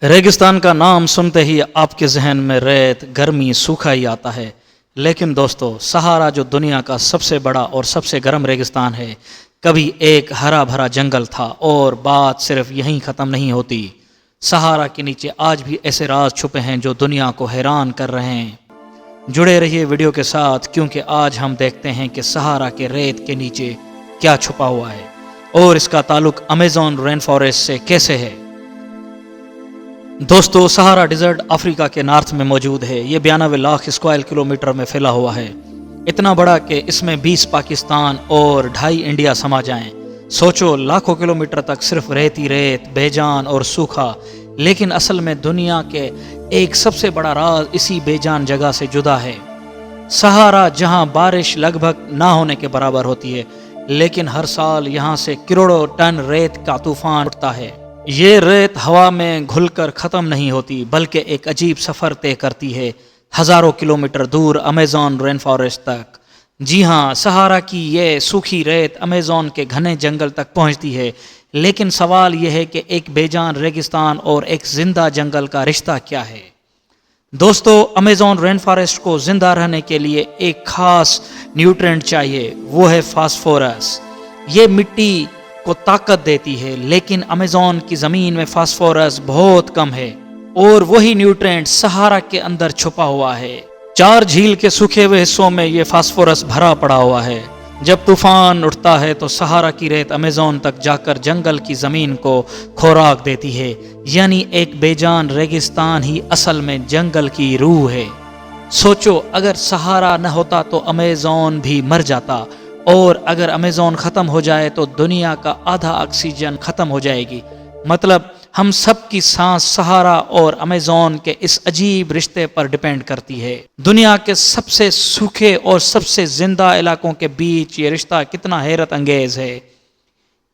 रेगिस्तान का नाम सुनते ही आपके जहन में रेत, गर्मी, सूखा ही आता है। लेकिन दोस्तों, सहारा जो दुनिया का सबसे बड़ा और सबसे गर्म रेगिस्तान है, कभी एक हरा भरा जंगल था और बात सिर्फ यहीं ख़त्म नहीं होती। सहारा के नीचे आज भी ऐसे राज छुपे हैं जो दुनिया को हैरान कर रहे हैं। जुड़े रहिए वीडियो के साथ, क्योंकि आज हम देखते हैं कि सहारा के रेत के नीचे क्या छुपा हुआ है और इसका ताल्लुक अमेज़न रेन फॉरेस्ट से कैसे है। दोस्तों, सहारा डिज़र्ट अफ्रीका के नॉर्थ में मौजूद है। ये 92 लाख स्क्वायर किलोमीटर में फैला हुआ है। इतना बड़ा कि इसमें 20 पाकिस्तान और 2.5 इंडिया समा जाएं। सोचो, लाखों किलोमीटर तक सिर्फ रेत ही रेत, बेजान और सूखा। लेकिन असल में दुनिया के एक सबसे बड़ा राज इसी बेजान जगह से जुदा है। सहारा, जहां बारिश लगभग ना होने के बराबर होती है, लेकिन हर साल यहां से करोड़ों टन रेत का तूफान उठता है। ये रेत हवा में घुलकर ख़त्म नहीं होती, बल्कि एक अजीब सफ़र तय करती है, हज़ारों किलोमीटर दूर अमेज़न रेन फॉरेस्ट तक। जी हाँ, सहारा की ये सूखी रेत अमेज़न के घने जंगल तक पहुंचती है। लेकिन सवाल यह है कि एक बेजान रेगिस्तान और एक जिंदा जंगल का रिश्ता क्या है। दोस्तों, अमेज़न रेन फॉरेस्ट को जिंदा रहने के लिए एक खास न्यूट्रिएंट चाहिए, वो है फास्फोरस। ये मिट्टी को ताकत देती है, लेकिन अमेज़न की ज़मीन में फास्फोरस बहुत कम है और वही न्यूट्रिएंट सहारा के अंदर छुपा हुआ है। 4 झील के सूखे हुए हिस्सों में ये फास्फोरस भरा पड़ा हुआ है। जब तूफान उठता है तो सहारा की रेत अमेज़न तक जाकर जंगल की ज़मीन को खुराक देती है। यानी एक बेजान रेगिस्तान ही असल में जंगल की रूह है। सोचो, अगर सहारा न होता तो अमेज़न भी मर जाता, और अगर अमेज़न ख़त्म हो जाए तो दुनिया का आधा ऑक्सीजन ख़त्म हो जाएगी। मतलब हम सब की सांस सहारा और अमेज़न के इस अजीब रिश्ते पर डिपेंड करती है। दुनिया के सबसे सूखे और सबसे जिंदा इलाकों के बीच ये रिश्ता कितना हैरत अंगेज है।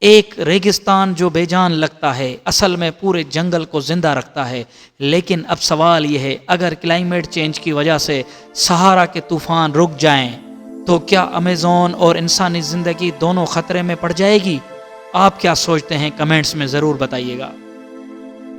एक रेगिस्तान जो बेजान लगता है, असल में पूरे जंगल को जिंदा रखता है। लेकिन अब सवाल यह है, अगर क्लाइमेट चेंज की वजह से सहारा के तूफान रुक जाएं, तो क्या अमेज़न और इंसानी ज़िंदगी दोनों ख़तरे में पड़ जाएगी? आप क्या सोचते हैं, कमेंट्स में ज़रूर बताइएगा।